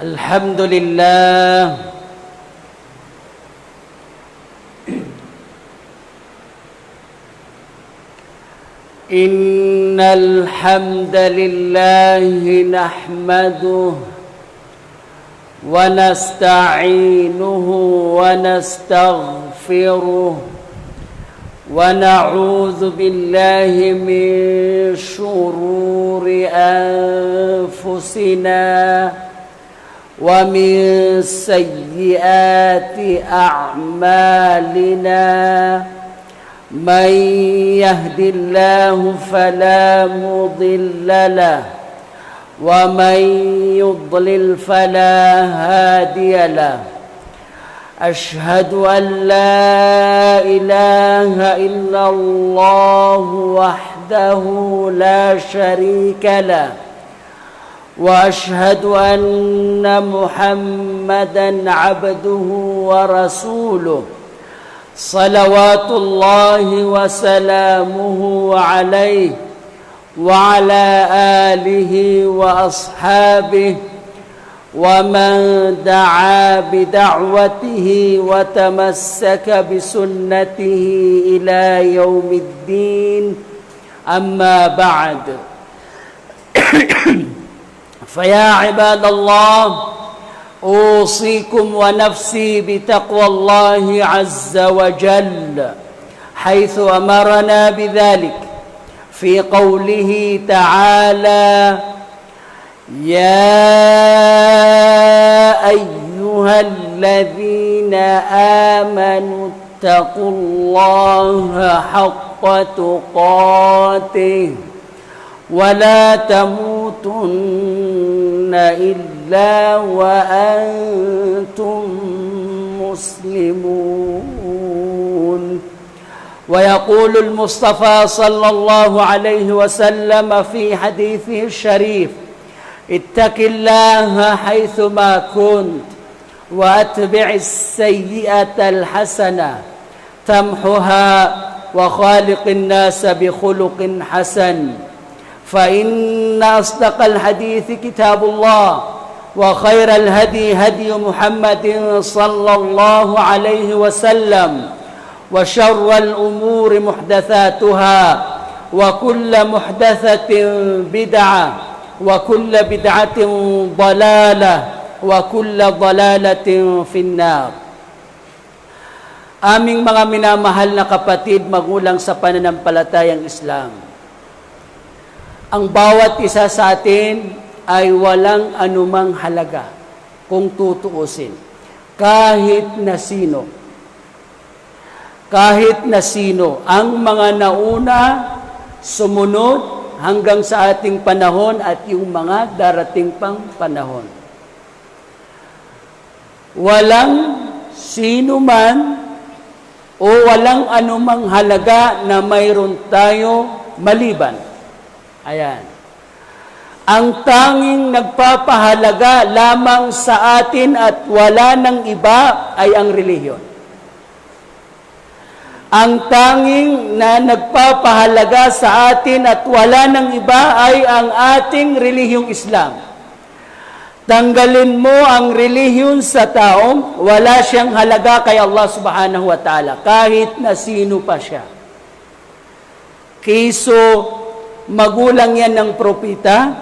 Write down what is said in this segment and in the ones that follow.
الحمد لله إن الحمد لله نحمده ونستعينه ونستغفره ونعوذ بالله من شرور أنفسنا ومن سيئات أعمالنا من يهد الله فلا مضل له ومن يضلل فلا هادي له أشهد أن لا إله إلا الله وحده لا شريك له وأشهد أن محمدًا عبده ورسوله صلوات الله وسلامه عليه وعلى آله وأصحابه ومن دعا بدعوته وتمسك بسنته إلى يوم الدين أما بعد فيا عباد الله أوصيكم ونفسي بتقوى الله عز وجل حيث أمرنا بذلك في قوله تعالى يا أيها الذين آمنوا اتقوا الله حق تقاته ولا تموتن إلا وأنتم مسلمون ويقول المصطفى صلى الله عليه وسلم في حديثه الشريف اتق الله حيثما كنت وأتبع السيئة الحسنة تمحها وخالق الناس بخلق حسن فإن أصدق الحديث كتاب الله وخير الهدي هدي محمد صلى الله عليه وسلم وشر الأمور محدثاتها وكل محدثة بدعة وكل بدعة ضلالة وكل ضلالة في النار. Aming mga minamahal na kapatid, magulang sa pananampalatayang Islam, ang bawat isa sa atin ay walang anumang halaga kung tutuusin. Kahit na sino. Kahit na sino. Ang mga nauna, sumunod hanggang sa ating panahon at yung mga darating pang panahon. Walang sino man o walang anumang halaga na mayroon tayo maliban. Ayan. Ang tanging nagpapahalaga lamang sa atin at wala ng iba ay ang relihiyon. Ang tanging na nagpapahalaga sa atin at wala ng iba ay ang ating relihiyong Islam. Tanggalin mo ang relihiyon sa taong wala siyang halaga kay Allah subhanahu wa ta'ala, kahit na sino pa siya. Kiso, magulang yan ng propita,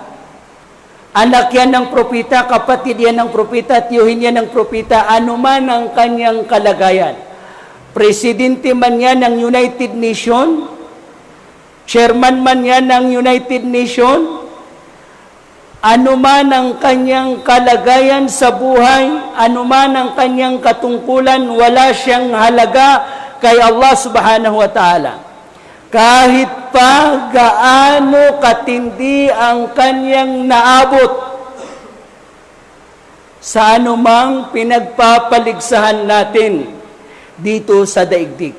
anak yan ng propita, kapatid yan ng propita, tiyuhin yan ng propita, anuman ang kanyang kalagayan. Presidente man yan ng United Nations, chairman man yan ng United Nations, anuman ang kanyang kalagayan sa buhay, anuman ang kanyang katungkulan, wala siyang halaga kay Allah subhanahu wa ta'ala. Kahit pa gaano katindi ang kanyang naabot sa anumang pinagpapaligsahan natin dito sa daigdig.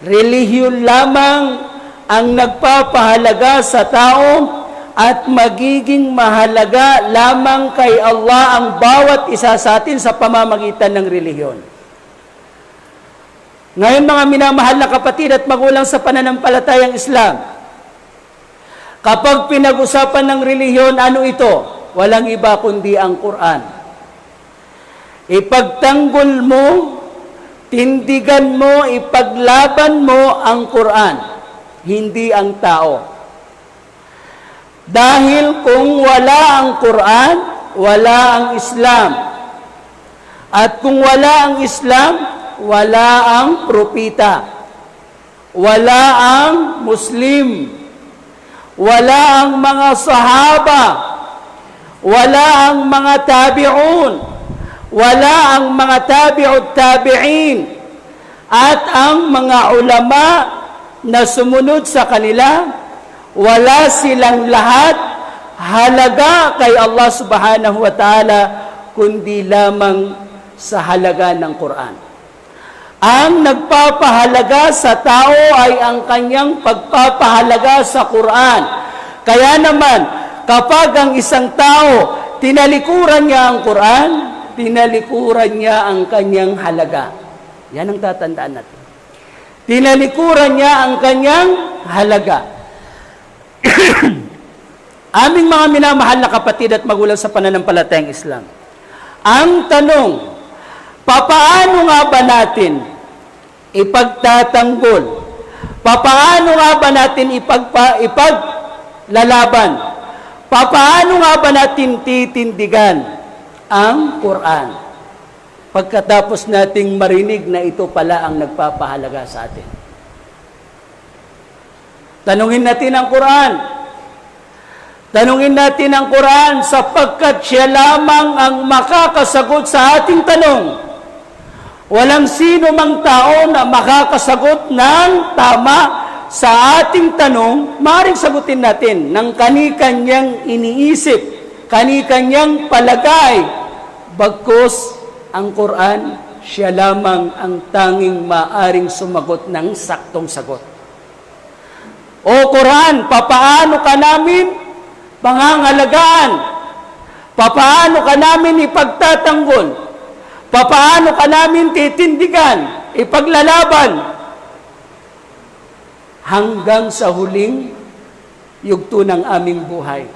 Relihiyon lamang ang nagpapahalaga sa tao at magiging mahalaga lamang kay Allah ang bawat isa sa atin sa pamamagitan ng relihiyon. Ngayon mga minamahal na kapatid at magulang sa pananampalatayang Islam, kapag pinag-usapan ng relihiyon, ano ito? walang iba kundi ang Quran. Ipagtanggol mo, tindigan mo, ipaglaban mo ang Quran, hindi ang tao. Dahil kung wala ang Quran, wala ang Islam. At kung wala ang Islam, wala ang propita. Wala ang Muslim. Wala ang mga sahaba. Wala ang mga tabi'un. Wala ang mga tabi'ut tabi'in. At ang mga ulama na sumunod sa kanila, wala silang lahat halaga kay Allah subhanahu wa ta'ala, kundi lamang sa halaga ng Quran. Ang nagpapahalaga sa tao ay ang kanyang pagpapahalaga sa Quran. Kaya naman, kapag ang isang tao, tinalikuran niya ang Quran, tinalikuran niya ang kanyang halaga. Yan ang tatandaan natin. Tinalikuran niya ang kanyang halaga. Aming mga minamahal na kapatid at magulang sa pananampalatayang Islam, ang tanong, papaano nga ba natin ipagtatanggol? Papaano nga ba natin ipaglalaban? Papaano nga ba natin titindigan ang Quran? Pagkatapos nating marinig na ito pala ang nagpapahalaga sa atin. Tanungin natin ang Quran. Tanungin natin ang Quran sapagkat siya lamang ang makakasagot sa ating tanong. Walang sino mang tao na makakasagot ng tama sa ating tanong, maaaring sagutin natin ng kani-kanyang iniisip, kani-kanyang palagay. Bagkus ang Quran, siya lamang ang tanging maaaring sumagot ng saktong sagot. O Quran, papaano ka namin pangangalagaan? Papaano ka namin ipagtatanggol? Papaano ka namin titindigan, ipaglalaban? Hanggang sa huling yugto ng aming buhay.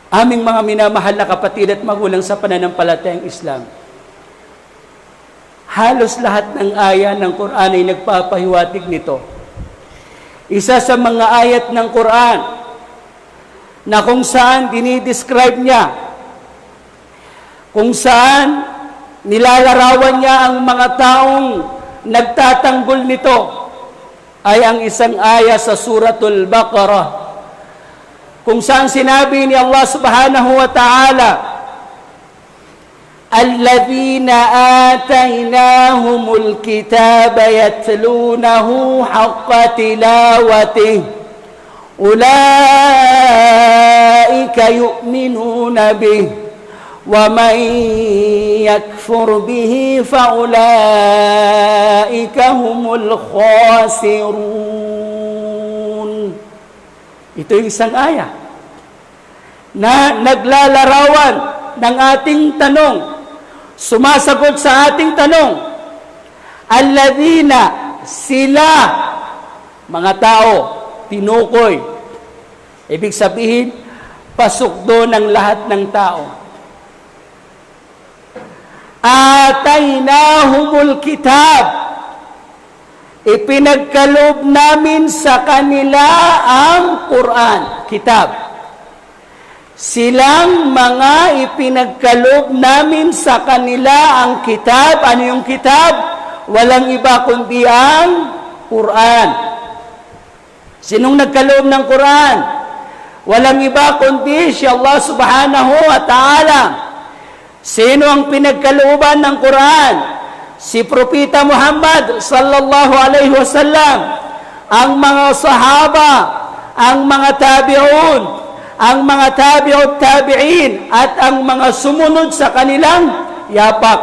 Aming mga minamahal na kapatid at magulang sa pananampalatayang Islam, halos lahat ng aya ng Quran ay nagpapahiwatig nito. Isa sa mga ayat ng Quran na kung saan dinidescribe niya, kung saan nilalarawan niya ang mga taong nagtatanggol nito, ay ang isang aya sa Suratul Baqarah, kung saan sinabi ni Allah subhanahu wa ta'ala, الذين آتيناهم الكتاب يتلونه حق تلاوته أولئك يؤمنون به ومن يكفر به فأولئك هم الخاسرون. Ito yung isang aya na naglalarawan ng ating tanong, sumasagot sa ating tanong. Alladhina, sila, mga tao, tinukoy. Ibig sabihin, pasok doon ang lahat ng tao. Ataynahumul kitab. Ipinagkaloob namin sa kanila ang Quran, kitab. Silang mga ipinagkaloob namin sa kanila ang kitab. Ano yung kitab? Walang iba kundi ang Quran. Sinong nagkaloob ng Quran? Walang iba kundi si Allah subhanahu wa ta'ala. Sino ang pinagkalooban ng Quran? Si Propeta Muhammad sallallahu alaihi wasallam, ang mga sahaba, ang mga tabi'un, ang mga tabi'ut tabi'in, at ang mga sumunod sa kanilang yapak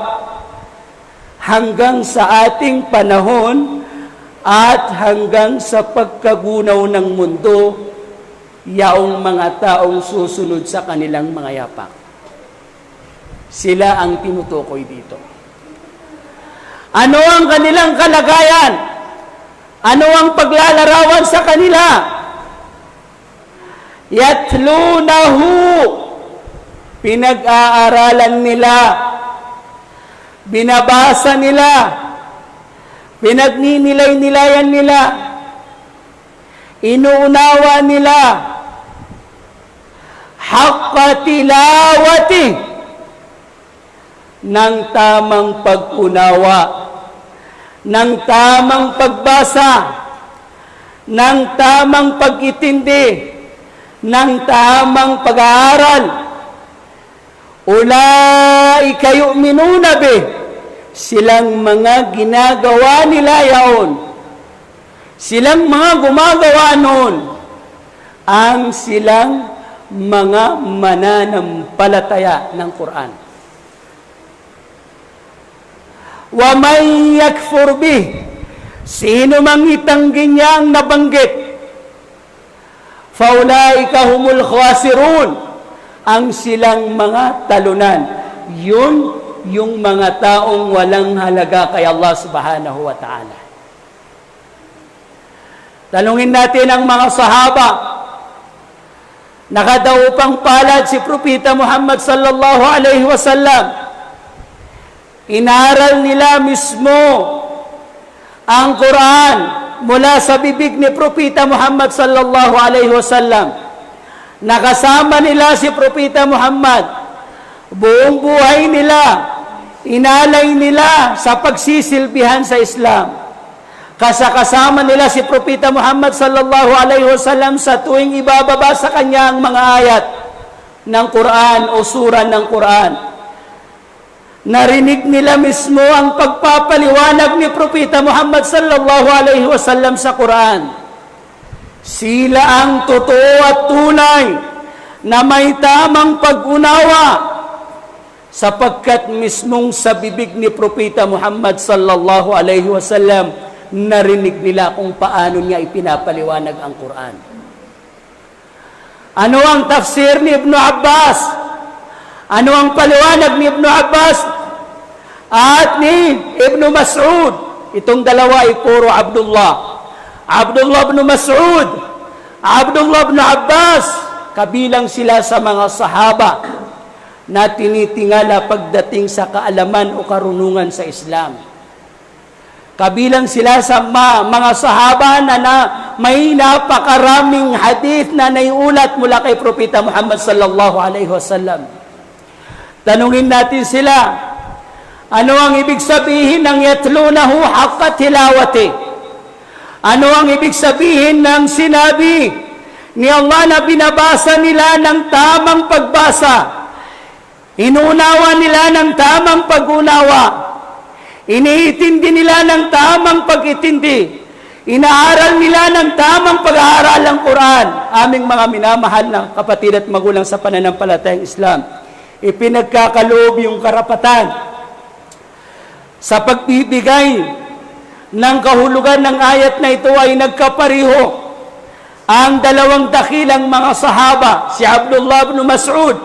hanggang sa ating panahon at hanggang sa pagkagunaw ng mundo, yaong mga taong susunod sa kanilang mga yapak. Sila ang tinutukoy dito. Ano ang kanilang kalagayan? Ano ang paglalarawan sa kanila? Yatlunahu, pinag-aaralan nila, binabasa nila, pinagninilay-nilayan nila, inuunawa nila, haqqa tilawati, ng tamang pag-unawa, ng tamang pagbasa, ng tamang pag-itindi, ng tamang pag-aaral. Ulaika yu'minuna bih, silang mga ginagawa nila yaon, silang mga gumagawa noon, ang silang mga mananampalataya ng Quran. Wa may yakfur bih, sino mang itanggi niya ang nabanggit, faulaika humul khasirun, ang silang mga talunan. Yun yung mga taong walang halaga kay Allah subhanahu wa ta'ala. Tanungin natin ang mga sahaba. Nakadaupang palad si Propeta Muhammad sallallahu alaihi wasallam. Inaral nila mismo ang Quran mula sa bibig ni Propeta Muhammad sallallahu alaihi wasallam. Nakasama nila si Propeta Muhammad. Buong buhay nila, inalay nila sa pagsisilbihan sa Islam. Kasama nila si Propeta Muhammad sallallahu alaihi wasallam sa tuwing ibababa sa kanya ang mga ayat ng Quran o sura ng Quran. Narinig nila mismo ang pagpapaliwanag ni Propeta Muhammad sallallahu alaihi wasallam sa Quran. Sila ang totoo at tunay na may tamang pag-unawa, sapagkat mismong sa bibig ni Propeta Muhammad sallallahu alaihi wasallam narinig nila kung paano niya ipinapaliwanag ang Quran. Ano ang tafsir ni Ibn Abbas? Ano ang paliwanag ni Ibn Abbas at ni Ibn Mas'ud? Itong dalawa ay puro Abdullah. Abdullah ibn Mas'ud, Abdullah ibn Abbas, kabilang sila sa mga sahaba na tinitingala pagdating sa kaalaman o karunungan sa Islam. Kabilang sila sa mga sahaba na may napakaraming hadith na naiulat mula kay Propeta Muhammad sallallahu alaihi wasallam. Tanungin natin sila, ano ang ibig sabihin ng yatlunahu haqqa tilawati? Ano ang ibig sabihin ng sinabi ni Allah na binabasa nila ng tamang pagbasa, inuunawa nila ng tamang pag-unawa, iniintindi nila ng tamang pag-itindi, inaaral nila ng tamang pag-aaral ng Quran? Aming mga minamahal na kapatid at magulang sa pananampalatayang Islam, ipinagkakaloob yung karapatan sa pagbibigay ng kahulugan ng ayat na ito ay nagkapariho ang dalawang dakilang mga sahaba, si Abdullah ibn Mas'ud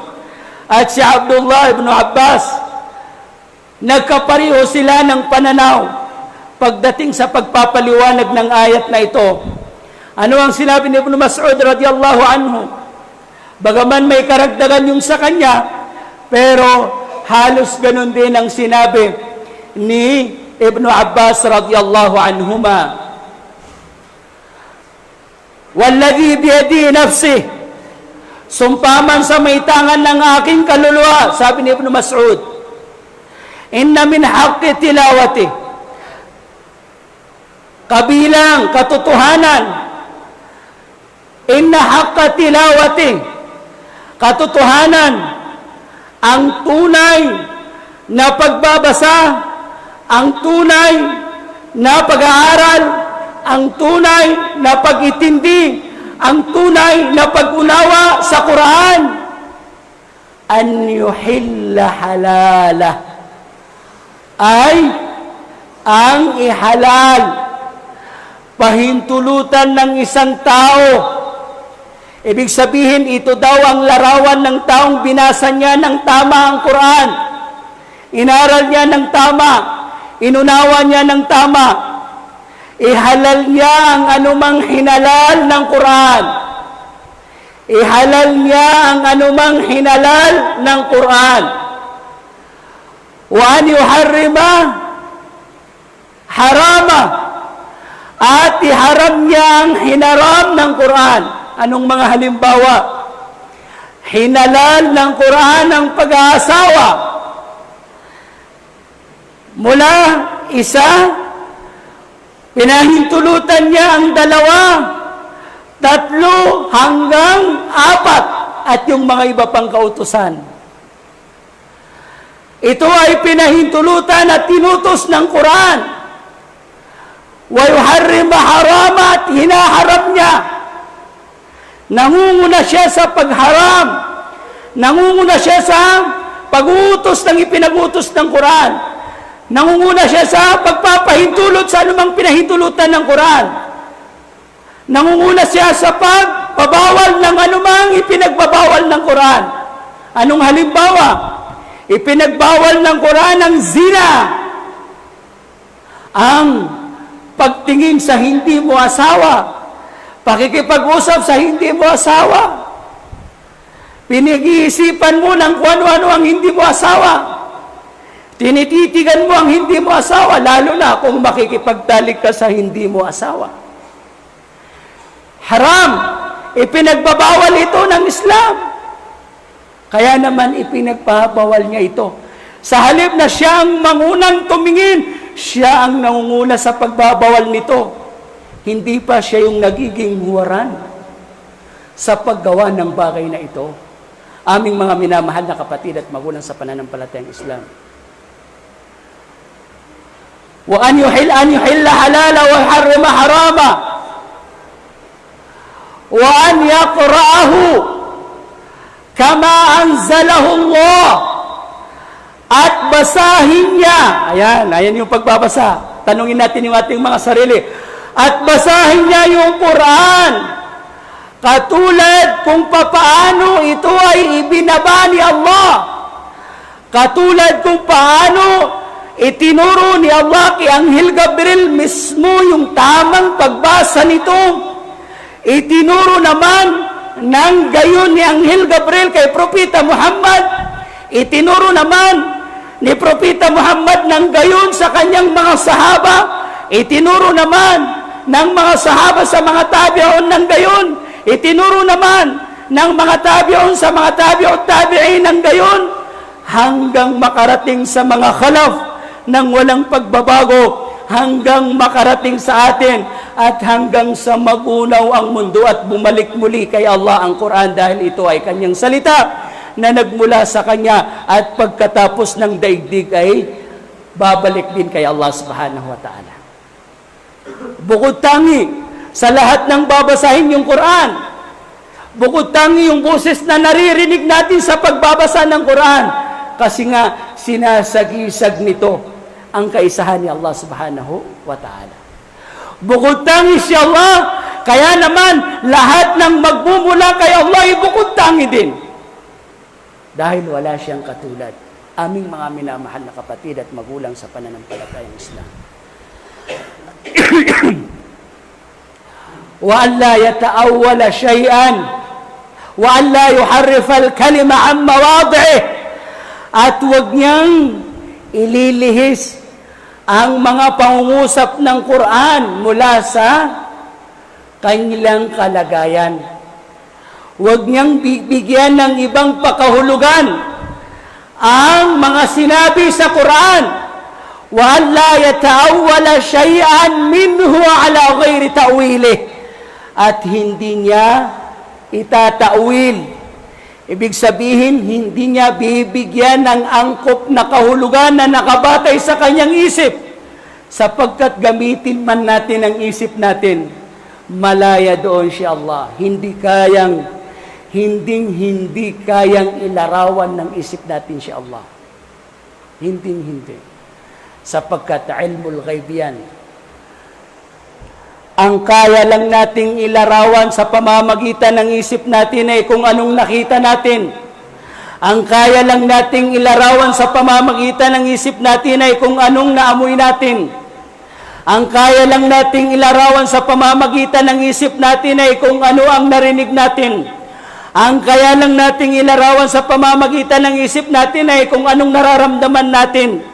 at si Abdullah ibn Abbas. Nagkapariho sila ng pananaw pagdating sa pagpapaliwanag ng ayat na ito. Ano ang sinabi ni Ibn Mas'ud radiyallahu anhu? Bagaman may karagdagan yung sa kanya, pero halos ganun din ang sinabi ni Ibn Abbas radiyallahu anhuma. Walladhi biyadi nafsi, sumpaman sa may tangan ng aking kaluluwa, sabi ni Ibn Mas'ud, inna min haqqi tilawati, kabilang katotohanan, inna haqqa tilawati, katotohanan, ang tunay na pagbabasa, ang tunay na pag-aaral, ang tunay na pag-itindi, ang tunay na pag-unawa sa Quran, an yuhilla halala, ay ang ihalal, pahintulutan ng isang tao. Ibig sabihin, ito daw ang larawan ng taong binasa niya ng tama ang Quran, inaral niya ng tama, inunawa niya ng tama, ihalal niya ang anumang hinalal ng Quran, Ihalal niya ang anumang hinalal ng Quran. Wa an yuharrima harama. At iharam niya ang hinaram ng Quran. Anong mga halimbawa? Hinalal ng Quran ang pag-aasawa. Mula isa, pinahintulutan niya ang dalawa, tatlo hanggang apat, at yung mga iba pang kautusan. Ito ay pinahintulutan at tinutos ng Quran. Wa yuharrim harama, at hinaharam niya. Nangunguna siya sa pagharam. Nangunguna siya sa pag-utos ng ipinag-utos ng Quran. Nangunguna siya sa pagpapahintulot sa anumang pinahintulutan ng Quran. Nangunguna siya sa pagbabawal ng anumang ipinagbabawal ng Quran. Anong halimbawa? Ipinagbawal ng Quran ang zina, ang pagtingin sa hindi mo asawa, pakikipag-usap sa hindi mo asawa, pinag-iisipan mo ng kung ano-ano ang hindi mo asawa, tinititigan mo ang hindi mo asawa, lalo na kung makikipagtalik ka sa hindi mo asawa. Haram, ipinagbabawal ito ng Islam. Kaya naman ipinagpabawal niya ito. Sa halip na siya ang mangunang tumingin, siya ang nangunguna sa pagbabawal nito. Hindi pa siya yung nagiging huwaran sa paggawa ng bagay na ito. Aming mga minamahal na kapatid at magulang sa pananampalatayang Islam. Wa an yuhilla halala wa harrama harama. Wa an yaqra'ahu kama anzalahu Allah. At basahin niya. Ayan yung pagbabasa. Tanungin natin yung ating mga sarili. At basahin niya yung Quran. Katulad kung papaano ito ay ibinaba ni Allah. Katulad kung paano itinuro ni Allah kay Anghel Gabriel mismo yung tamang pagbasa nito. Itinuro naman ng gayon ni Anghel Gabriel kay Propeta Muhammad. Itinuro naman ni Propeta Muhammad ng gayon sa kanyang mga sahaba. Itinuro naman ng mga sahaba sa mga tabi'un ng gayon. Itinuro naman ng mga tabi'un sa mga tabi'ut tabi'in ng gayon. Hanggang makarating sa mga khalaf ng walang pagbabago. Hanggang makarating sa atin. At hanggang sa magunaw ang mundo at bumalik muli kay Allah ang Quran dahil ito ay kanyang salita na nagmula sa kanya at pagkatapos ng daigdig ay babalik din kay Allah subhanahu wa ta'ala. Bukod tangi sa lahat ng babasahin yung Quran, bukod tangi yung boses na naririnig natin sa pagbabasa ng Quran, kasi nga sinasagisag nito ang kaisahan ni Allah subhanahu wa ta'ala. Bukod tangi si Allah, kaya naman lahat ng magmumula kay Allah ay bukod tangi din. Dahil wala siyang katulad. Aming mga minamahal na kapatid at magulang sa pananampalatayang Islam. Wa an la yata'awwala shay'an wa an la yuharrifa al-kalima an mawadhi'i. At huwag niyang ililihis ang mga pangungusap ng Quran mula sa kanilang kalagayan. Huwag niyang bibigyan ng ibang pakahulugan ang mga sinabi sa Quran. Wa an la yata'awwala shay'an minhu ala ghairi ta'wilih. At hindi niya itatawil. Ibig sabihin, hindi niya bibigyan ng angkop na kahulugan na nakabatay sa kanyang isip. Sapagkat gamitin man natin ang isip natin, malaya doon si Allah. Hindi kayang ilarawan ng isip natin si Allah. Hindi. Sapagkat ilmul ghaib yan. Ang kaya lang nating ilarawan sa pamamagitan ng isip natin ay kung anong nakita natin. Ang kaya lang nating ilarawan sa pamamagitan ng isip natin ay kung anong naamoy natin. Ang kaya lang nating ilarawan sa pamamagitan ng isip natin ay kung ano ang narinig natin. Ang kaya lang nating ilarawan sa pamamagitan ng isip natin ay kung anong nararamdaman natin.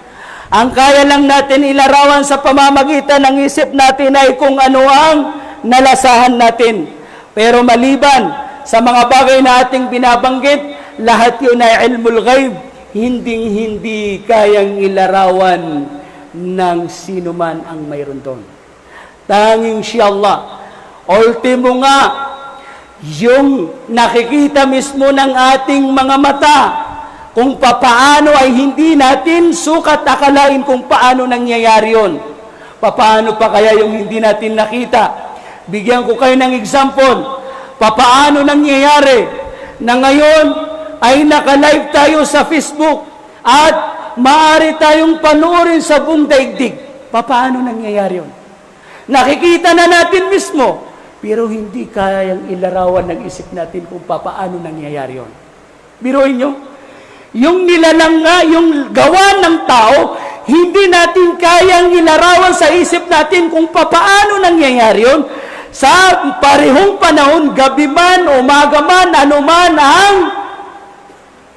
Ang kaya lang natin ilarawan sa pamamagitan ng isip natin ay kung ano ang nalasahan natin. Pero maliban sa mga bagay na ating binabanggit, lahat yun ay ilmul ghaib. Hindi kayang ilarawan ng sino man ang mayroon doon. Tanging si Allah. Ultimo nga, yung nakikita mismo ng ating mga mata, kung papaano ay hindi natin sukat akalain kung paano nangyayari yun. Papaano pa kaya yung hindi natin nakita? Bigyan ko kayo ng example. Papaano nangyayari na ngayon ay naka-live tayo sa Facebook at maaari tayong panoorin sa buong daigdig. Papaano nangyayari yun? Nakikita na natin mismo, pero hindi kayang ilarawan ng isip natin kung papaano nangyayari yun. Biruin nyo, yung nilalang nga, yung gawa ng tao, hindi natin kayang ilarawan sa isip natin kung papaano nangyayari yun. Sa parehong panahon, gabi man, umaga man, anuman ang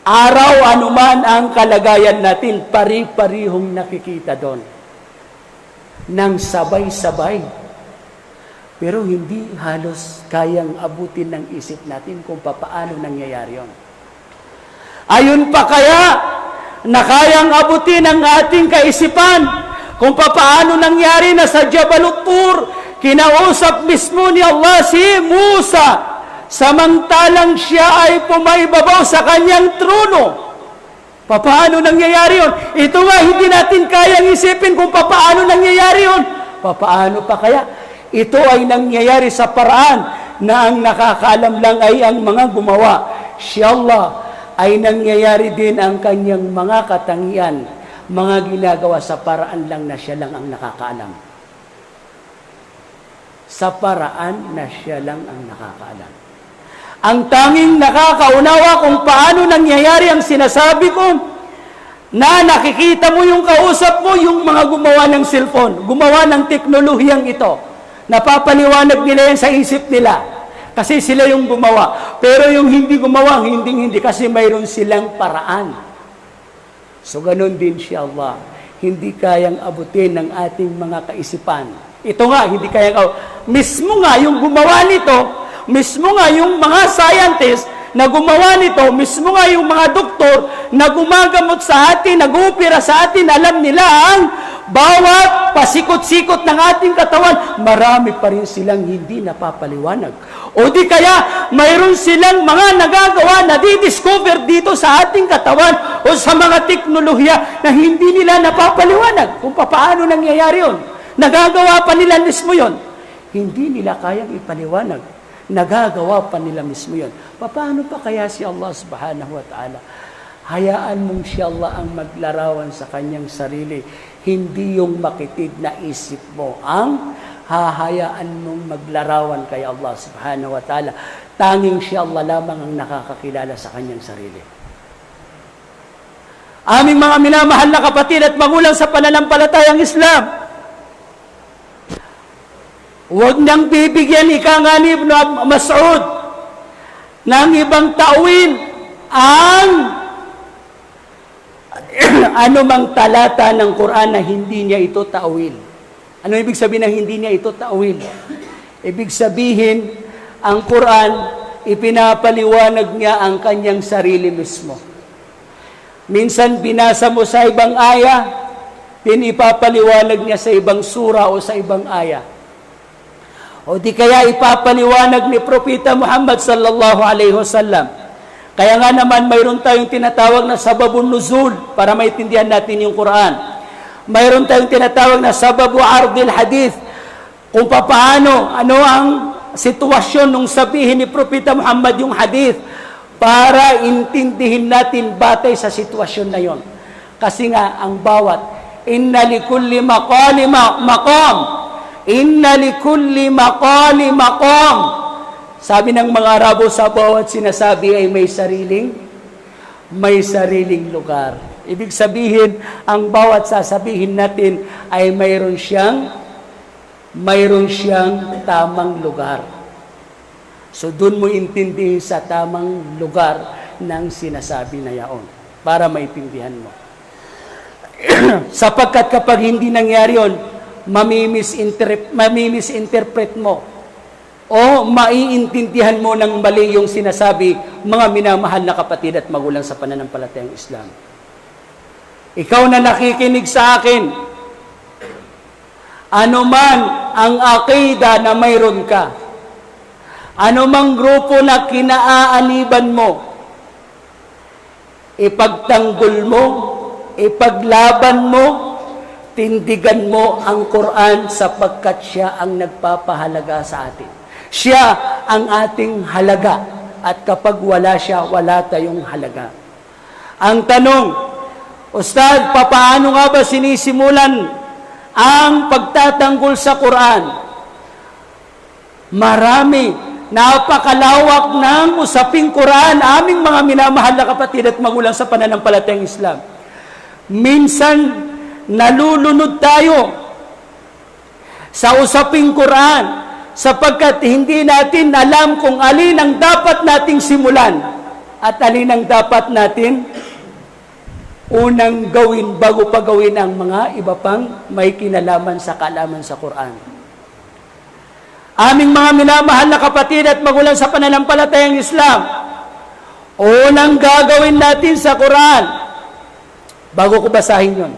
araw, anuman ang kalagayan natin, pari-parihong nakikita doon. Nang sabay-sabay. Pero hindi halos kayang abutin ng isip natin kung papaano nangyayari yun. Ayun pa kaya na kayang abutin ng ating kaisipan kung papaano nangyari na sa Jabal Tur, kinausap mismo ni Allah si Musa, samantalang siya ay pumaibabaw sa kanyang trono. Papaano nangyayari yun? Ito nga, hindi natin kayang isipin kung papaano nangyayari yun. Papaano pa kaya? Ito ay nangyayari sa paraan na ang nakakaalam lang ay ang mga gumawa. Si Allah ay nangyayari din ang kanyang mga katangian, mga ginagawa sa paraan lang na siya lang ang nakakaalam. Sa paraan na siya lang ang nakakaalam. Ang tanging nakakaunawa kung paano nangyayari ang sinasabi ko, na nakikita mo yung kausap mo, yung mga gumawa ng cellphone, gumawa ng teknolohiyang ito. Napapaliwanag nila yan sa isip nila. Kasi sila yung gumawa. Pero yung hindi gumawa, hindi kasi mayroon silang paraan. So ganun din siya Allah. Hindi kayang abutin ng ating mga kaisipan. Ito nga, hindi kayang mismo nga yung gumawa nito, mismo nga yung mga scientists na gumawa nito, mismo nga yung mga doktor na gumagamot sa atin, nag-uupira sa atin, alam nila ang bawat pasikot-sikot ng ating katawan, marami pa rin silang hindi napapaliwanag. O di kaya, mayroon silang mga nagagawa na di-discover dito sa ating katawan o sa mga teknolohiya na hindi nila napapaliwanag kung paano nangyayari yun. Nagagawa pa nila mismo yun. Hindi nila kayang ipaliwanag. Nagagawa pa nila mismo yun. Paano pa kaya si Allah subhanahu wa ta'ala? Hayaan mong si Allah ang maglarawan sa kanyang sarili. Hindi yung makitid na isip mo ang hahayaan mong maglarawan kay Allah subhanahu wa ta'ala. Tanging si Allah lamang ang nakakakilala sa kanyang sarili. Aming mga minamahal na kapatid at magulang sa pananampalatayang Islam, huwag nang bibigyan ika nga ni Ibn Mas'ud ng ibang tawin ang anumang talata ng Quran na hindi niya ito ta'wil. Ano ibig sabihin ng hindi niya ito ta'wil? Ibig sabihin, ang Quran, ipinapaliwanag niya ang kanyang sarili mismo. Minsan binasa mo sa ibang aya, pinipapaliwanag niya sa ibang sura o sa ibang aya. O di kaya ipapaliwanag ni Propeta Muhammad sallallahu alaihi wasallam. Kaya nga naman mayroon tayong tinatawag na sababun nuzul para maintindihan natin yung Quran. Mayroon tayong tinatawag na sababu ardil hadith. Kung paano, ano ang sitwasyon nung sabihin ni Propeta Muhammad yung hadith para intindihin natin batay sa sitwasyon na yon. Kasi nga ang bawat inna likulli maqali maqam. Inna likulli maqali maqam. Sabi ng mga Arabo, sa bawat sinasabi ay may sariling lugar. Ibig sabihin, ang bawat sasabihin natin ay mayroon siyang tamang lugar. So doon mo intindihin sa tamang lugar ng sinasabi na yaon para maintindihan mo. Sapagkat kapag hindi nangyari yun, mamimisinterpret mo o maiintindihan mo ng mali yung sinasabi, mga minamahal na kapatid at magulang sa pananampalatayang Islam. Ikaw na nakikinig sa akin, ano man ang akida na mayroon ka, ano mang grupo na kinaaaniban mo, ipagtanggol mo, ipaglaban mo, tindigan mo ang Quran sapagkat siya ang nagpapahalaga sa atin. Siya ang ating halaga at kapag wala siya, wala tayong halaga. Ang tanong, Ustad, papaano nga ba sinisimulan ang pagtatanggol sa Quran? Marami, napakalawak ng usaping Quran, aming mga minamahal na kapatid at magulang sa pananampalatayang Islam. Minsan, nalulunod tayo sa usaping Quran sapagkat hindi natin alam kung alin ang dapat nating simulan at alin ang dapat natin unang gawin bago pa gawin ang mga iba pang may kinalaman sa kaalaman sa Quran. Aming mga minamahal na kapatid at magulang sa pananampalatayang Islam, unang gagawin natin sa Quran, bago ko basahin yun,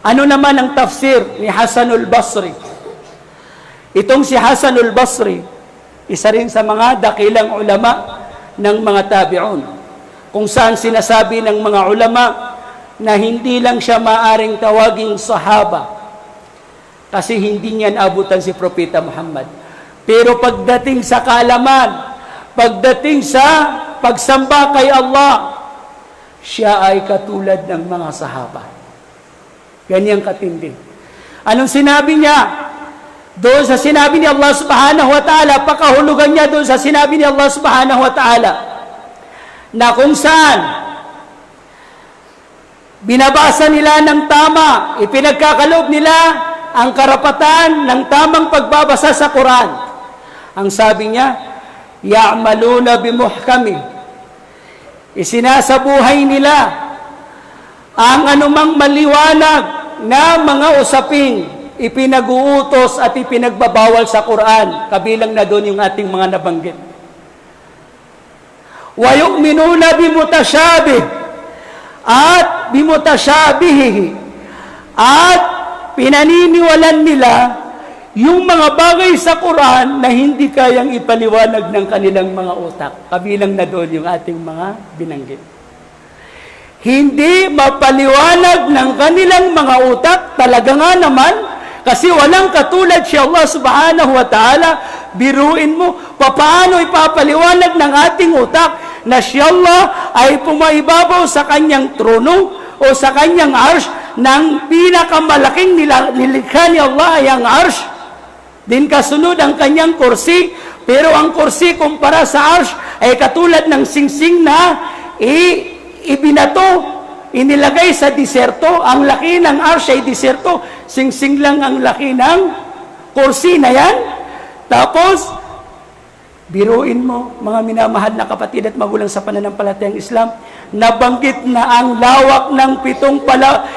ano naman ang tafsir ni Hasanul Basri? Itong si Hasanul Basri, isa rin sa mga dakilang ulama ng mga tabi'un, kung saan sinasabi ng mga ulama na hindi lang siya maaring tawaging sahaba kasi hindi niyan abutan si Propeta Muhammad. Pero pagdating sa kaalaman, pagdating sa pagsamba kay Allah, siya ay katulad ng mga sahaba. Ganyang katindi. Anong sinabi niya? Doon sa sinabi ni Allah subhanahu wa ta'ala, pakahulugan niya doon sa sinabi ni Allah subhanahu wa ta'ala, na kung saan binabasa nila ng tama, ipinagkakaloob nila ang karapatan ng tamang pagbabasa sa Quran. Ang sabi niya, ya'maluna bimuhkami, isinasabuhay nila ang anumang maliwanag na mga usaping ipinag-uutos at ipinagbabawal sa Quran, kabilang na doon yung ating mga nabanggit. Wa yu'minuna bimutasyabih at bimutasyabihi, at pinaniniwalan nila yung mga bagay sa Quran na hindi kayang ipaliwanag ng kanilang mga utak, kabilang na doon yung ating mga binanggit. Hindi mapaliwanag ng kanilang mga utak, talaga nga naman, kasi walang katulad si Allah subhanahu wa ta'ala. Biruin mo, paano ipapaliwanag ng ating utak na si Allah ay pumaibabaw sa kanyang trono o sa kanyang arsh, ng pinakamalaking nilikha ni Allah ay ang arsh. Din kasunod ang kanyang kursi, pero ang kursi kumpara sa arsh ay katulad ng singsing na ibinato, inilagay sa diserto. Ang laki ng arsh ay diserto, singsing lang ang laki ng kursi na yan. Tapos, biruin mo, mga minamahal na kapatid at magulang sa pananampalatayang Islam, nabanggit na ang lawak ng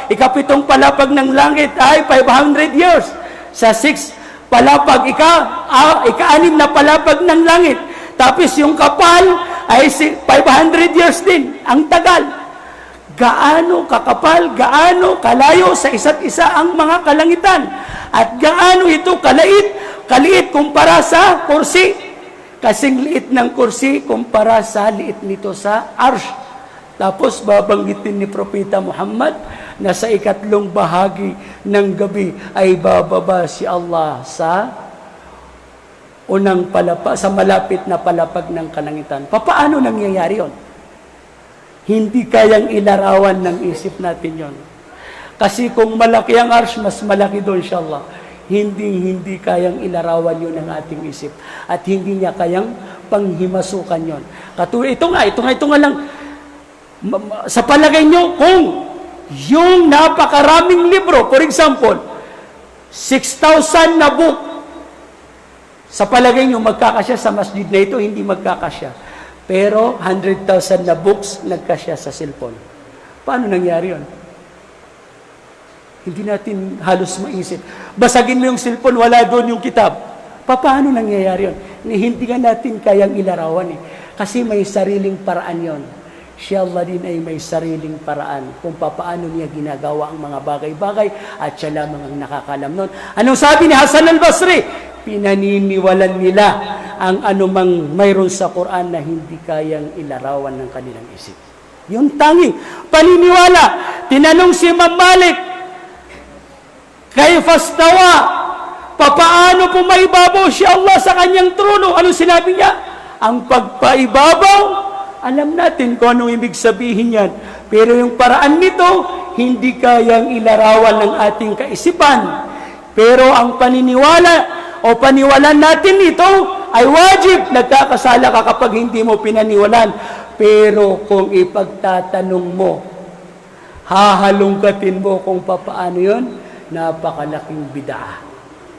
ikapitong palapag ng langit ay 500 years. Sa 6 palapag, ika-6 na palapag ng langit. Tapos yung kapal ay 500 years din. Ang tagal. Gaano kakapal, gaano kalayo sa isa't isa ang mga kalangitan. At gaano ito kaliit kumpara sa kursi. Kasing liit ng kursi kumpara sa liit nito sa arsh. Tapos babanggitin ni Propeta Muhammad na sa 3 bahagi ng gabi ay bababa si Allah sa sa malapit na palapag ng kalangitan. Paano nangyayari yon? Hindi kayang ilarawan ng isip natin yon. Kasi kung malaki ang arsh, mas malaki doon si Allah. Hindi kayang ilarawan yun ng ating isip. At hindi niya kayang panghimasukan yun. Ito nga lang. Sa palagay nyo, kung yung napakaraming libro, for example, 6,000 na book, Sa palagay nyo, magkakasya sa masjid na ito, hindi magkakasya. Pero 100,000 na books, nagkasya sa cellphone. Paano nangyari yun? Hindi natin halos maisip. Basagin mo yung cellphone, wala doon yung kitab. Paano nangyayari yun? Hindi nga natin kayang ilarawan eh. Kasi may sariling paraan yon. Si Allah din ay may sariling paraan kung paano niya ginagawa ang mga bagay-bagay at siya lamang ang nakakalam nun. Anong sabi ni Hasan al-Basri? Pinaniniwalan nila ang anumang mayroon sa Quran na hindi kayang ilarawan ng kanilang isip. Yung tanging paniniwala. Tinanong si Imam Malik, kayfa stawa? Papaano pumaibabaw si Allah sa kanyang trono? Anong sinabi niya? Ang pagpaibabaw, alam natin kung anong ibig sabihin yan. Pero yung paraan nito, hindi kayang ilarawan ng ating kaisipan. Pero ang paniniwala o paniwalan natin ito ay wajib. Nagkakasala ka kapag hindi mo pinaniwalan. Pero kung ipagtatanong mo, hahalungkatin mo kung paano yun, napakalaking bid'ah.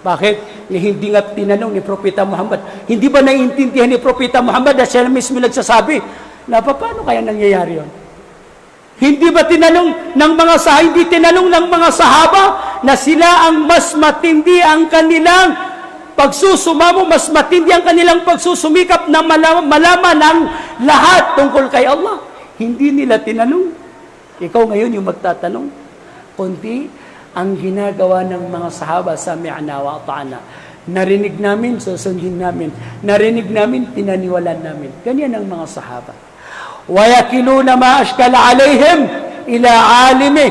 Bakit? Hindi nga tinanong ni Propeta Muhammad. Hindi ba naiintindihan ni Propeta Muhammad na siya mismo nagsasabi na paano kaya nangyayari yun? Hindi ba tinanong ng mga hindi tinanong ng mga sahaba na sila ang mas matindi ang kanilang pagsusumamo, mas matindi ang kanilang pagsusumikap na malaman ang lahat tungkol kay Allah? Hindi nila tinanong. Ikaw ngayon yung magtatanong. Kundi ang ginagawa ng mga sahaba, sami'na wa ata'na. Narinig namin, susundin namin. Narinig namin, pinaniwalan namin. Ganyan ang mga sahaba. Wa yakiluna ma ashkala alaihim ila alimi.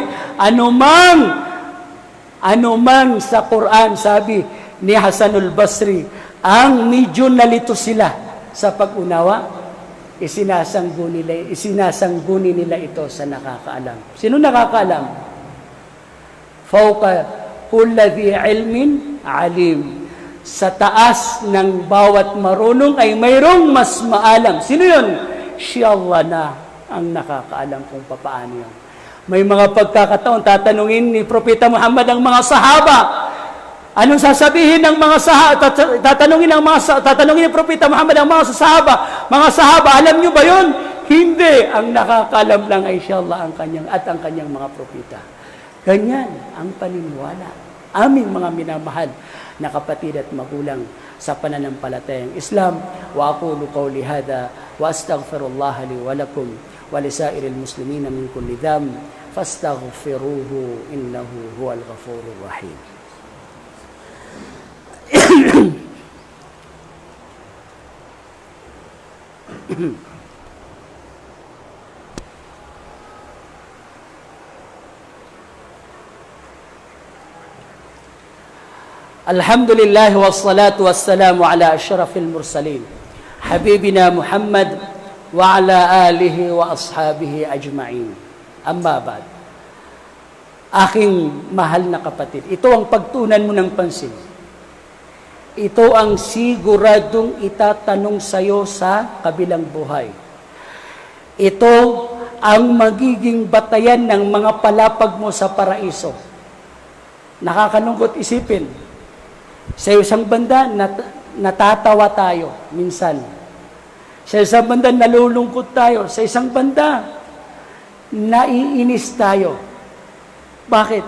Anumang sa Quran, sabi ni Hasanul Basri, ang medyo nalito sila sa pag-unawa, isinasangguni nila ito sa nakakaalam. Sino nakakaalam? Fawqa kulli ilmin alim. Sa taas ng bawat marunong ay mayroong mas maalam. Sino yun? Si Allah na ang nakakaalam kung paano yun. May mga pagkakataon, tatanungin ni Propeta Muhammad ang mga sahaba. Anong sasabihin ng mga sahaba? Tatanungin ni Propeta Muhammad ang mga sahaba. Mga sahaba, alam nyo ba yun? Hindi. Ang nakakaalam lang ay si Allah ang kanyang mga propeta. Ganyan ang paniniwala. Aming mga minamahal na kapatid at magulang sa pananampalatayang Islam. Wa aqulu qawli hadha wa astaghfirullah li wa lakum wa lisairil muslimina min kulli dhanb fastaghfiruhu innahu huwal ghafurur rahim. Alhamdulillah wassalatu wassalamu ala asyrafil mursalin habibina Muhammad wa ala alihi wa ashabihi ajma'in. Amma ba'd. Aking mahal na kapatid, ito ang pagtunan mo ng pansin. Ito ang siguradong itatanong sa'yo sa kabilang buhay. Ito ang magiging batayan ng mga palapag mo sa paraiso. Nakakalungkot isipin. Sa isang banda, natatawa tayo minsan. Sa isang banda, nalulungkot tayo. Sa isang banda, naiinis tayo. Bakit?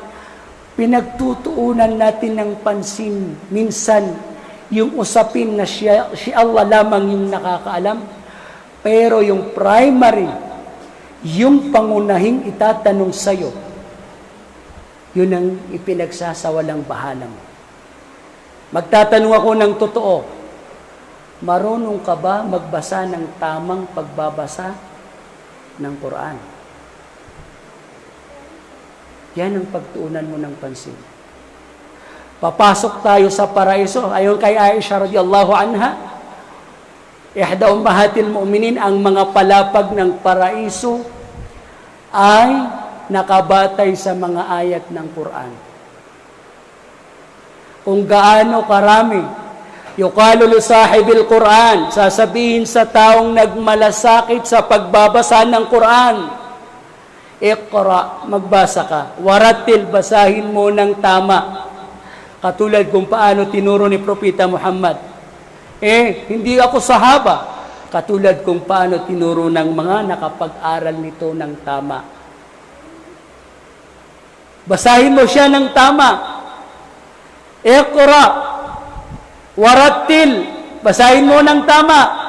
Pinagtutuunan natin ng pansin minsan yung usapin na si Allah lamang yung nakakaalam. Pero yung primary, yung pangunahing itatanong sa'yo, yun ang ipinagsasawalang bahala mo. Magtatanong ako ng totoo, marunong ka ba magbasa ng tamang pagbabasa ng Quran? Yan ang pagtuunan mo ng pansin. Papasok tayo sa paraiso, ayon kay Aisha radhiyallahu anha, ihda ummahatil mu'minin, ang mga palapag ng paraiso ay nakabatay sa mga ayat ng Quran. Kung gaano karami, yuqalu li sahibil Quran, sasabihin sa taong nagmalasakit sa pagbabasa ng Quran, iqra, magbasa ka, waratil, basahin mo ng tama. Katulad kung paano tinuro ni Propeta Muhammad. Hindi ako sahaba. Katulad kung paano tinuro ng mga nakapag-aral nito ng tama. Basahin mo siya ng tama. Iqra, warattil. Basahin mo ng tama.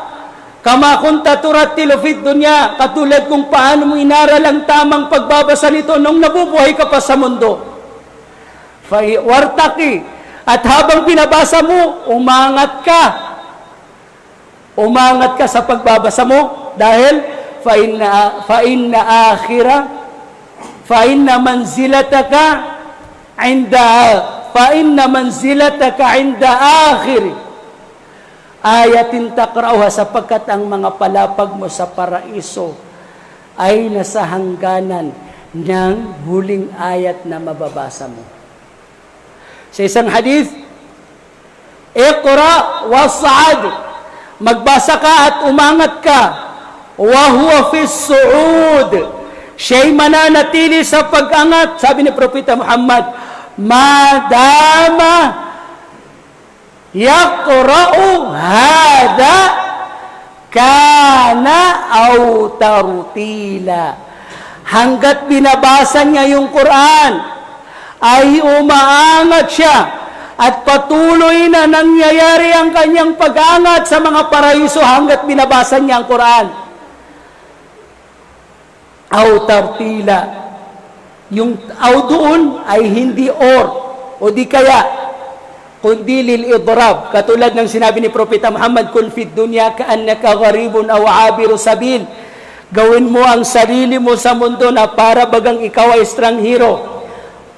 Kama kunta turattilu fid dunya, katulad kung paano mo inaral ang tamang pagbabasa nito nung nabubuhay ka pa sa mundo. Wartaki, at habang binabasa mo, umangat ka. Umangat ka sa pagbabasa mo dahil fa inna manzilataka inda akhir ayatin takrauha, sapagkat ang mga palapag mo sa paraiso ay nasa hangganan ng huling ayat na mababasa mo. Sa isang hadith, iqra was'ad, magbasa ka at umangat ka, wa huwa fi su'ud, siya'y mananatili sa pag-angat, sabi ni Propeta Muhammad, madama yaqra'u hada kana aw tartila, hanggat binabasa niya yung Quran ay umaangat siya at patuloy na nangyayari ang kanyang pag-angat sa mga paraiso hanggat binabasa niya ang Quran. Aw tartila, yung aw doon ay hindi o di kaya kundi lil idrab, katulad ng sinabi ni Propeta Muhammad, kul fid dunya ka'annaka gharibun aw abiru sabil, gawin mo ang sarili mo sa mundo na para bagang ikaw ay estranghero.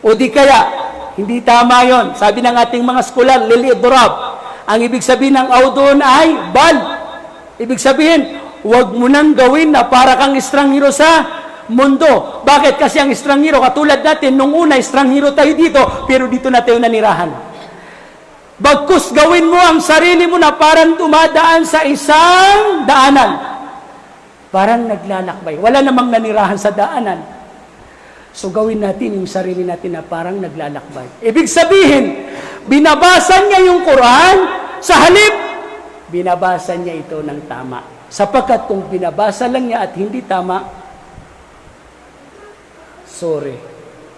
O di kaya hindi tama yon, sabi ng ating mga skular, lil idrab, ang ibig sabihin ng aw doon ay bal, ibig sabihin wag mo nang gawin na para kang estranghero sa mundo. Bakit? Kasi ang estranghero, katulad natin nung una, estranghero tayo dito, pero dito na tayo nanirahan. Bagkus gawin mo ang sarili mo na parang dumadaan sa isang daanan. Parang naglalakbay. Wala namang nanirahan sa daanan. So gawin natin yung sarili natin na parang naglalakbay. Ibig sabihin, binabasa niya yung Quran, sa halip, binabasa niya ito ng tama. Sapagkat kung binabasa lang niya at hindi tama, sorry.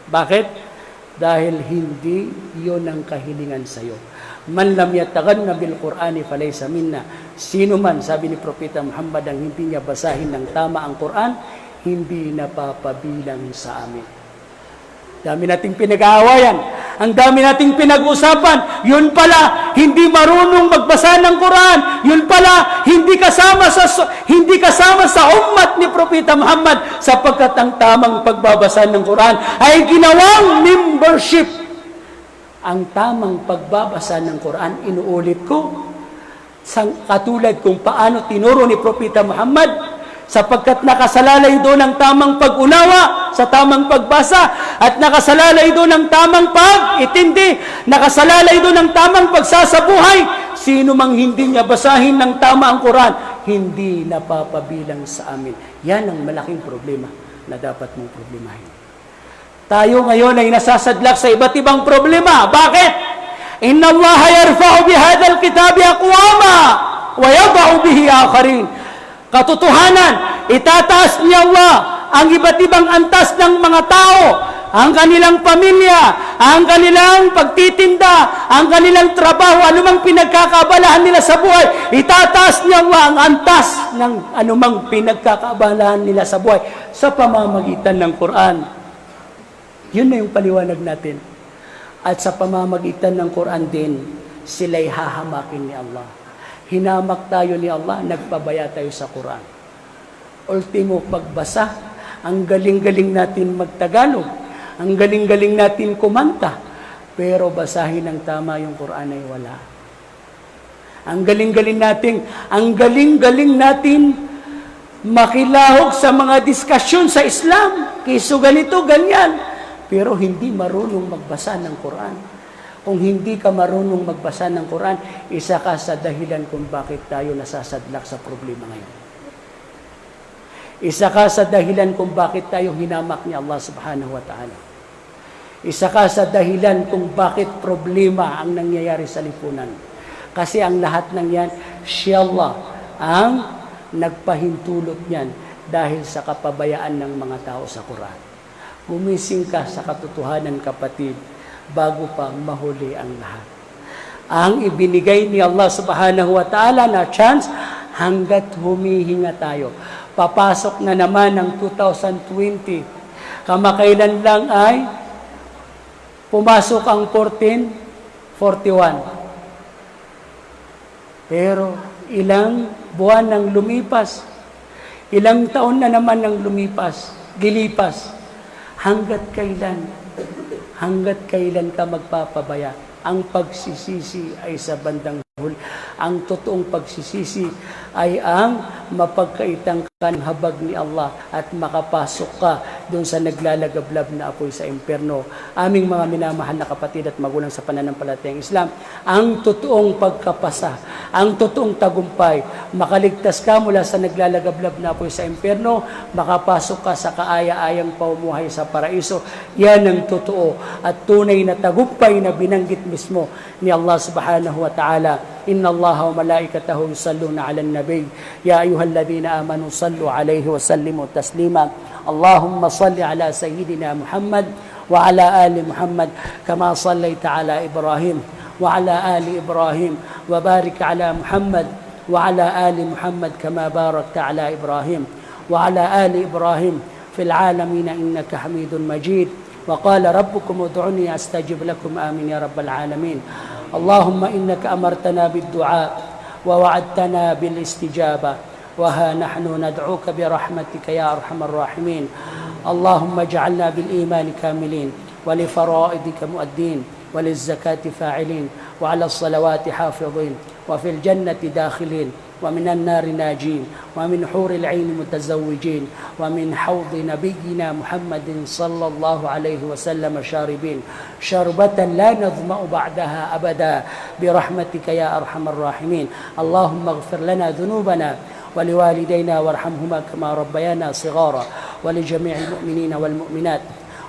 Bakit? Dahil hindi yun ang kahilingan sa'yo. Man lam yataghanna bil Qur'ani falaysa minna. Sino man, sabi ni Propeta Muhammad, ang hindi niya basahin ng tama ang Quran, hindi napapabilang sa amin. Dami nating pinag-aawayan, ang dami nating pinag-usapan. Yun pala, hindi marunong magbasa ng Quran. Yun pala, hindi kasama sa ummat ni Propeta Muhammad, sapagkat ang tamang pagbabasa ng Quran ay ginawang membership. Ang tamang pagbabasa ng Quran, inuulit ko, katulad kung paano tinuro ni Propeta Muhammad, sapagkat nakasalalay doon ang tamang pag-unawa sa tamang pagbasa, at nakasalalay doon ang tamang pag-itindi, nakasalalay doon ang tamang pagsasabuhay. Sino mang hindi niya basahin ng tama ang Quran, hindi napapabilang sa amin. Yan ang malaking problema na dapat mong problemahin. Tayo ngayon ay nasasadlak sa iba't ibang problema. Bakit? Inna Allah yarfa'u bihadal kitabi aqwama wa yada'u bihi akharin. Katotohanan, itataas ni Allah ang iba't ibang antas ng mga tao, ang kanilang pamilya, ang kanilang pagtitinda, ang kanilang trabaho, anumang pinagkakaabalahan nila sa buhay, itataas ni Allah ang antas ng anumang pinagkakaabalahan nila sa buhay sa pamamagitan ng Quran. Yun na yung paliwanag natin. At sa pamamagitan ng Quran din, sila'y hahamakin ni Allah. Hinamak tayo ni Allah, nagpabaya tayo sa Quran. Ultimo pagbasa, ang galing-galing natin magtagalog, ang galing-galing natin kumanta, pero basahin ng tama yung Quran ay wala. Ang galing-galing natin makilahok sa mga diskasyon sa Islam, kiso ganito, ganyan, pero hindi marunong magbasa ng Quran. Kung hindi ka marunong magbasa ng Quran, isa ka sa dahilan kung bakit tayo nasasadlak sa problema ngayon. Isa ka sa dahilan kung bakit tayo hinamak ni Allah subhanahu wa ta'ala. Isa ka sa dahilan kung bakit problema ang nangyayari sa lipunan. Kasi ang lahat ng yan, siya Allah ang nagpahintulot niyan dahil sa kapabayaan ng mga tao sa Quran. Gumising ka sa katotohanan, kapatid, bago pa mahuli ang lahat. Ang ibinigay ni Allah subhanahu wa ta'ala na chance hanggat humihinga tayo. Papasok na naman ang 2020. Kamakailan lang ay pumasok ang 1441. Pero ilang buwan nang lumipas, ilang taon na naman nang dilipas, hanggat kailan ka magpapabaya? Ang pagsisisi ay sa bandang huli. Ang totoong pagsisisi ay ang mapagkaitang habag ni Allah at makapasok ka doon sa naglalagablab na apoy sa impyerno. Aming mga minamahal na kapatid at magulang sa pananampalatayang Islam, ang totoong pagkapasa, ang totoong tagumpay, makaligtas ka mula sa naglalagablab na apoy sa impyerno, makapasok ka sa kaaya-ayang pamumuhay sa paraiso. Yan ang totoo at tunay na tagumpay na binanggit mismo ni Allah subhanahu wa ta'ala. Inna Allah wa malaikatahu yusalluna 'alan nabiy ya ayyuhalladhina amanu sallu 'alaihi wa sallimu taslima. Allahumma salli 'ala sayyidina Muhammad wa 'ala ali Muhammad kama sallaita 'ala Ibrahim wa 'ala ali Ibrahim wa barik 'ala Muhammad wa 'ala ali Muhammad kama barakta 'ala Ibrahim wa 'ala ali Ibrahim fil 'alamin innaka Hamidun Majid. وقال ربكم ادعوني أستجب لكم آمين يا رب العالمين. اللهم إنك أمرتنا بالدعاء ووعدتنا بالاستجابة وها نحن ندعوك برحمتك يا أرحم الراحمين. اللهم اجعلنا بالإيمان كاملين ولفرائضك مؤدين وللزكاة فاعلين وعلى الصلوات حافظين وفي الجنة داخلين ومن النار ناجين ومن حور العين متزوجين ومن حوض نبينا محمد صلى الله عليه وسلم شاربين شربة لا نظمأ بعدها أبدا برحمتك يا أرحم الراحمين. اللهم اغفر لنا ذنوبنا ولوالدينا وارحمهما كما ربيانا صغارا ولجميع المؤمنين والمؤمنات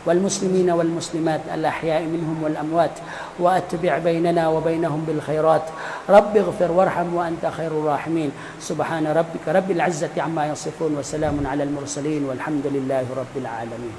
والمسلمين والمسلمات الأحياء منهم والأموات وأتبع بيننا وبينهم بالخيرات. رب اغفر وارحم وأنت خير الراحمين. سبحان ربك رب العزة عما يصفون وسلام على المرسلين والحمد لله رب العالمين.